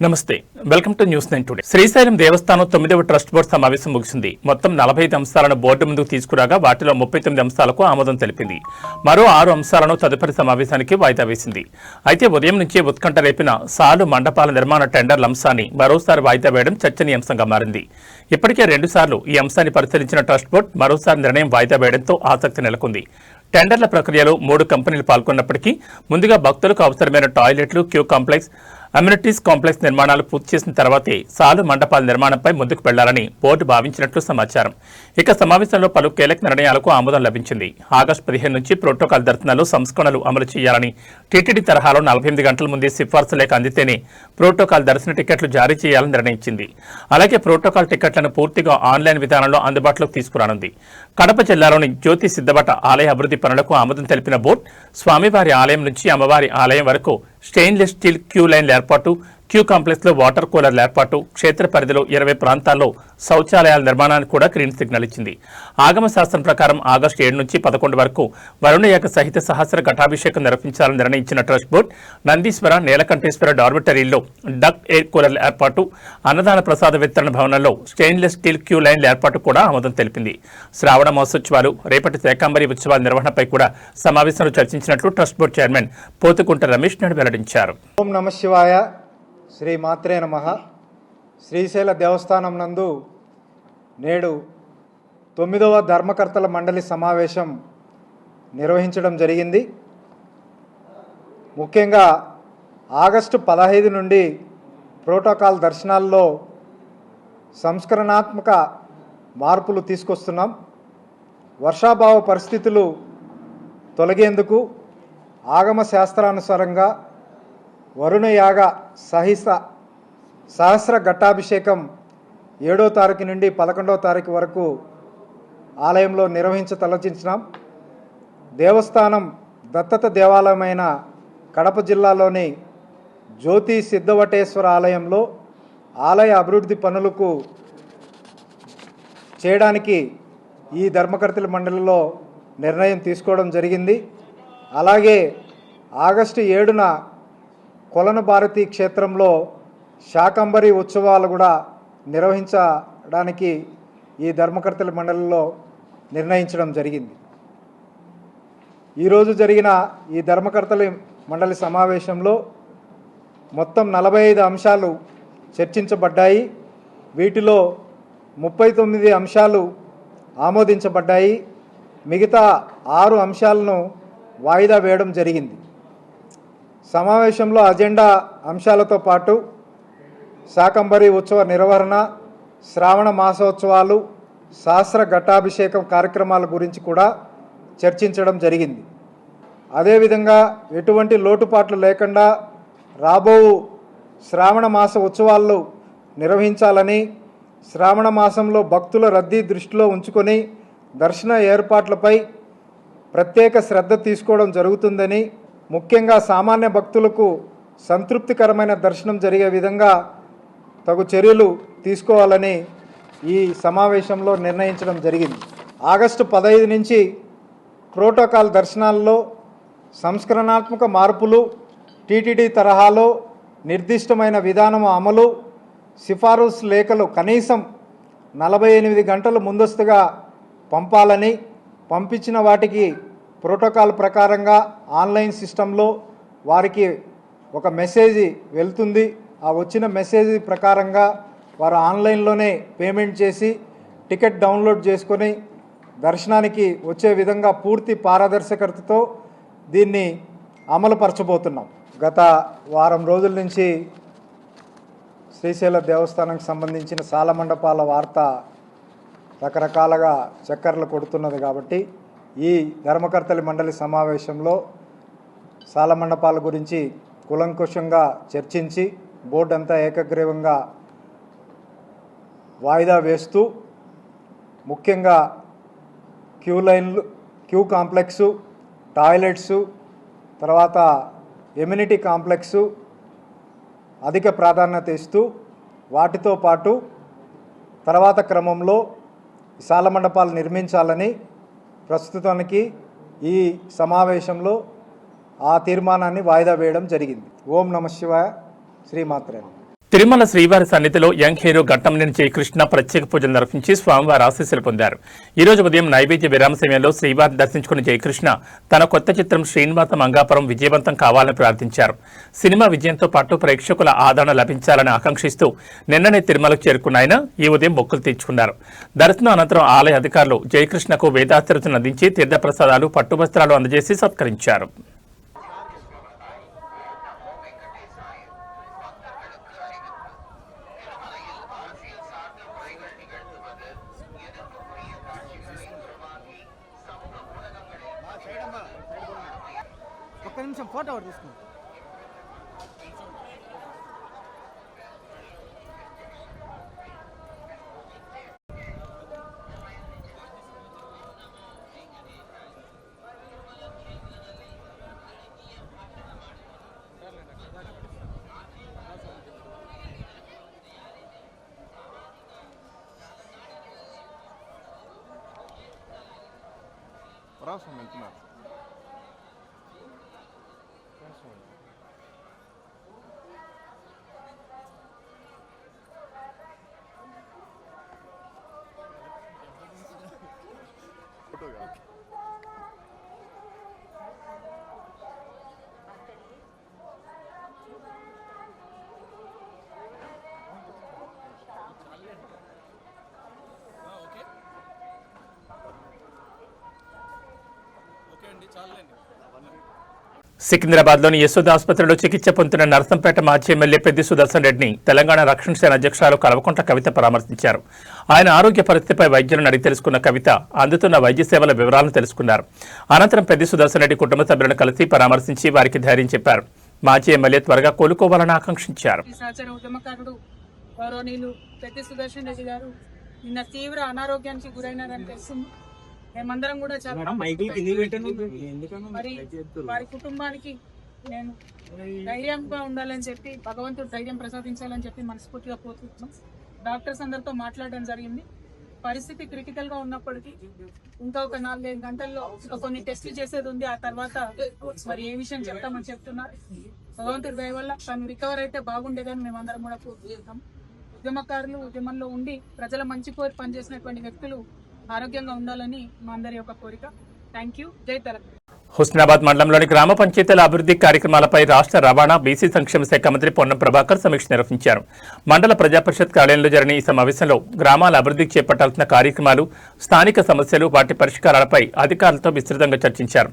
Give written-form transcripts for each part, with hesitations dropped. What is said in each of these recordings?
నమస్తే, welcome to news 9 today. Srisailam Devasthanam 9వ trust board సమావేశం ముగిసింది. మొత్తం 45 అంశాలను బోర్డు ముందుకు తీసుకురాగా వాటిలో 39 అంశాలకు ఆమోదం తెలిపింది. మరో 6 అంశాలను తదుపరి సమావేశానికి వాయిదా వేసింది. అయితే ఉదయం నుంచే ఉత్కంఠ రేపిన సాలు మండపాల నిర్మాణ టెండర్ల అంశాన్ని మరోసారి వాయిదా వేయడం చర్చనీయాంశంగా మారింది. ఇప్పటికే 2 సార్లు ఈ అంశాన్ని పరిశీలించిన ట్రస్ట్ బోర్డు మరోసారి నిర్ణయం వాయిదా వేయడంతో ఆసక్తి నెలకొంది. టెండర్ల ప్రక్రియలో 3 కంపెనీలు పాల్గొన్నప్పటికీ ముందుగా భక్తులకు అవసరమైన టాయిలెట్లు, క్యూ కాంప్లెక్స్, అమ్యూనిటీస్ కాంప్లెక్స్ నిర్మాణాలు పూర్తి చేసిన తర్వాతే సాలు మండపాల నిర్మాణంపై ముందుకు వెళ్లాలని బోర్డు భావించినట్లు సమాచారం. ఇక సమావేశంలో పలు కీలక నిర్ణయాలకు ఆమోదం లభించింది. ఆగస్టు 15 నుంచి ప్రోటోకాల్ దర్శనాలు సంస్కరణలు అమలు చేయాలని, టీటీడీ తరహాలో 48 గంటల ముందే సిఫార్సు లేఖ అందితేనే ప్రోటోకాల్ దర్శన టికెట్లు జారీ చేయాలని నిర్ణయించింది. అలాగే ప్రోటోకాల్ టికెట్లను పూర్తిగా ఆన్లైన్ విధానంలో అందుబాటులోకి తీసుకురానుంది. కడప జిల్లాలోని జ్యోతి సిద్ధవట ఆలయ అభివృద్ధి పనులకు ఆమోదం తెలిపిన బోర్డు స్వామివారి ఆలయం నుంచి అమ్మవారి ఆలయం వరకు స్టెయిన్లెస్ స్టీల్ క్యూ లైన్ల ఏర్పాటు, క్యూ కాంప్లెక్స్ లో వాటర్ కూలర్ల ఏర్పాటు, క్షేత్ర పరిధిలో 20 ప్రాంతాల్లో శౌచాలయాల నిర్మాణానికి కూడా గ్రీన్ సిగ్నల్ ఇచ్చింది. ఆగమ శాస్త్రం ప్రకారం ఆగస్టు 7 నుంచి 11 వరకు వరుణ ఏక సహిత సహస్ర ఘటాభిషేకం నిర్వహించాలని నిర్ణయించిన ట్రస్ట్ బోర్డు నందీశ్వర, నీలకంఠేశ్వర డార్మిటరీల్లో డక్ ఎయిర్ కూలర్ల ఏర్పాటు, అన్నదాన ప్రసాద వితరణ భవనంలో స్టెయిన్లెస్ స్టీల్ క్యూ లైన్ల ఏర్పాటు కూడా ఆమోదం తెలిపింది. శ్రావణ మాసోత్సవాలు, రేపటి శాకంబరి ఉత్సవాల నిర్వహణపై కూడా సమావేశంలో చర్చించినట్లు trust board chairman Pothukunta Ramesh Naidu వెల్లడించారు. ఓం నమ శివాయ, శ్రీ మాత్రే నమః. శ్రీశైల దేవస్థానం నందు నేడు 9వ ధర్మకర్తల మండలి సమావేశం నిర్వహించడం జరిగింది. ముఖ్యంగా ఆగస్టు 15 నుండి ప్రోటోకాల్ దర్శనాల్లో సంస్కరణాత్మక మార్పులు తీసుకొస్తున్నాం. వర్షాభావ పరిస్థితులు తొలగేందుకు ఆగమ శాస్త్రానుసారంగా వరుణ యాగ సహస్ర ఘటాభిషేకం 7వ తారీఖు నుండి 11వ తారీఖు వరకు ఆలయంలో నిర్వహించతలచించినాం. దేవస్థానం దత్తత దేవాలయమైన కడప జిల్లాలోని జ్యోతి సిద్ధవటేశ్వర ఆలయంలో ఆలయ అభివృద్ధి పనులకు చేయడానికి ఈ ధర్మకర్తల మండలిలో నిర్ణయం తీసుకోవడం జరిగింది. అలాగే ఆగస్టు 7న కొలన భారతి క్షేత్రంలో శాకంబరి ఉత్సవాలు కూడా నిర్వహించడానికి ఈ ధర్మకర్తల మండలిలో నిర్ణయించడం జరిగింది. ఈరోజు జరిగిన ఈ ధర్మకర్తల మండలి సమావేశంలో మొత్తం 45 అంశాలు చర్చించబడ్డాయి. వీటిలో 39 అంశాలు ఆమోదించబడ్డాయి. మిగతా 6 అంశాలను వాయిదా వేయడం జరిగింది. సమావేశంలో అజెండా అంశాలతో పాటు శాకంబరి ఉత్సవ నిర్వహణ, శ్రావణ మాసోత్సవాలు, సహస్ర ఘటాభిషేకం కార్యక్రమాల గురించి కూడా చర్చించడం జరిగింది. అదేవిధంగా ఎటువంటి లోటుపాట్లు లేకుండా రాబో శ్రావణ మాస ఉత్సవాలు నిర్వహించాలని, శ్రావణ మాసంలో భక్తుల రద్దీ దృష్టిలో ఉంచుకొని దర్శన ఏర్పాట్లపై ప్రత్యేక శ్రద్ధ తీసుకోవడం జరుగుతుందని, ముఖ్యంగా సామాన్య భక్తులకు సంతృప్తికరమైన దర్శనం జరిగే విధంగా తగు చర్యలు తీసుకోవాలని ఈ సమావేశంలో నిర్ణయించడం జరిగింది. ఆగస్టు 15 నుంచి ప్రోటోకాల్ దర్శనాల్లో సంస్కరణాత్మక మార్పులు, టీటీడీ తరహాలో నిర్దిష్టమైన విధానం అమలు, సిఫారసు లేఖలు కనీసం 48 గంటలు ముందస్తుగా పంపాలని, పంపించిన వాటికి ప్రోటోకాల్ ప్రకారంగా ఆన్లైన్ సిస్టంలో వారికి ఒక మెసేజ్ వెళ్తుంది. ఆ వచ్చిన మెసేజ్ ప్రకారంగా వారు ఆన్లైన్లోనే పేమెంట్ చేసి టికెట్ డౌన్లోడ్ చేసుకొని దర్శనానికి వచ్చే విధంగా పూర్తి పారదర్శకతతో దీన్ని అమలుపరచబోతున్నాం. గత వారం రోజుల నుంచి శ్రీశైల దేవస్థానానికి సంబంధించిన సాల మండపాల వార్త రకరకాలుగా చక్కర్లు కొడుతున్నది. కాబట్టి ఈ ధర్మకర్తల మండలి సమావేశంలో సాల మండపాల గురించి కూలంకుషంగా చర్చించి బోర్డు అంతా ఏకగ్రీవంగా వాయిదా వేస్తూ, ముఖ్యంగా క్యూ లైన్లు, క్యూ కాంప్లెక్సు, టాయిలెట్సు, తర్వాత ఎమ్యూనిటీ కాంప్లెక్సు అధిక ప్రాధాన్యత ఇస్తూ, వాటితో పాటు తర్వాత క్రమంలో సాల మండపాలు నిర్మించాలని ప్రస్తుతానికి ఈ సమావేశంలో ఆ తీర్మానాన్ని వాయిదా వేయడం జరిగింది. ఓం నమ శివాయ, శ్రీమాత్రే. తిరుమల శ్రీవారి సన్నిధిలో యంగ్ హీరో ఘట్టంనేని జయకృష్ణ ప్రత్యేక పూజలు నిర్వహించి స్వామివారి ఆశీస్సులు పొందారు. ఈ రోజు ఉదయం నైవేద్య విరామ సమయంలో శ్రీవారిని దర్శించుకున్న జయకృష్ణ తన కొత్త చిత్రం శ్రీనివాస మంగాపురం విజయవంతం కావాలని ప్రార్థించారు. సినిమా విజయంతో పాటు ప్రేక్షకుల ఆదరణ లభించాలని ఆకాంక్షిస్తూ నిన్ననే తిరుమలకు చేరుకున్న ఆయన ఈ ఉదయం మొక్కులు తీర్చుకున్నారు. దర్శనం అనంతరం ఆలయ అధికారులు జయకృష్ణకు వేదాశీర్వచనం అందించి తీర్థప్రసాదాలు పట్టువస్త్రాలు అందజేసి సత్కరించారు. ఒక్క నిమిషం ఫోటో ఒకటి తీసుకున్నాం. Próximo, Mentimar. సికింద్రాబాద్లోని యశోద ఆసుపత్రిలో చికిత్స పొందుతున్న నర్సంపేట మాజీ ఎమ్మెల్యే పెద్ది సుదర్శన్ రెడ్డిని తెలంగాణ రక్షణ సేన అధ్యక్షురాలు కల్వకుంట్ల కవిత పరామర్శించారు. ఆయన ఆరోగ్య పరిస్థితిపై వైద్యులను అడిగి తెలుసుకున్న కవిత అందుతున్న వైద్య సేవల వివరాలను తెలుసుకున్నారు. అనంతరం పెద్ది సుదర్శన్ రెడ్డి కుటుంబ సభ్యులను కలిసి పరామర్శించి వారికి ధైర్యం చెప్పారు. మాజీ ఎమ్మెల్యే త్వరగా కోలుకోవాలని ఆకాంక్షించారు. తీవ్ర అనారోగ్యానికి గురైనారని తెలుస్తుంది. మేమందరం కూడా చాలా మరి వారి కుటుంబానికి నేను ధైర్యంగా ఉండాలని చెప్పి భగవంతుడు ధైర్యం ప్రసాదించాలని చెప్పి మనస్ఫూర్తిగా కోరుకుంటున్నాం. డాక్టర్స్ అందరితో మాట్లాడడం జరిగింది. పరిస్థితి క్రిటికల్ గా ఉన్నప్పటికీ ఇంకా ఒక 4-5 గంటల్లో ఇంకా కొన్ని టెస్టులు చేసేది ఉంది. ఆ తర్వాత మరి ఏ విషయం చెప్తామని చెప్తున్నారు. భగవంతుడి దయ వల్ల తను రికవర్ అయితే బాగుండేదని మేమందరం కూడా కోరుకుంటాం. ఉద్యమకారులు ఉద్యమంలో ఉండి ప్రజల మంచి కోరి పనిచేసినటువంటి వ్యక్తులు ఆరోగ్యంగా ఉండాలని మా అందరి యొక్క కోరిక. Thank you. జై తెలంగాణ. హుస్నాబాద్ మండలంలోని గ్రామ పంచాయతీల అభివృద్ధి కార్యక్రమాలపై రాష్ట్ర రవాణా బీసీ సంక్షేమ శాఖ మంత్రి పొన్నం ప్రభాకర్ సమీక్ష నిర్వహించారు. మండల ప్రజాపరిషత్ కార్యాలయంలో జరిగిన ఈ సమావేశంలో గ్రామాల అభివృద్ధికి చేపట్టాల్సిన కార్యక్రమాలు, స్థానిక సమస్యలు, వాటి పరిష్కారాలపై అధికారులతో విస్తృతంగా చర్చించారు.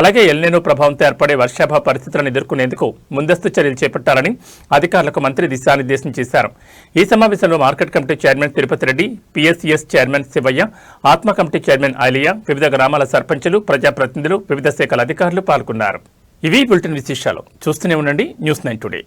అలాగే ఎల్నినో ప్రభావంతో ఏర్పడే వర్షాభావ పరిస్థితులను ఎదుర్కొనేందుకు ముందస్తు చర్యలు చేపట్టాలని అధికారులకు మంత్రి దిశానిర్దేశం చేశారు. ఈ సమావేశంలో market committee chairman Tirupati Reddy, PSCS chairman Shivayya, ఆత్మ కమిటీ చైర్మన్ ఐలియా, వివిధ గ్రామాల సర్పంచులు, ప్రజాప్రతినిధులు, వివిధ శాఖల అధికారులు పాల్గొన్నారు. ఇవి బులెటిన్ విశేషాలు. చూస్తూనే ఉండండి న్యూస్ 9 టుడే.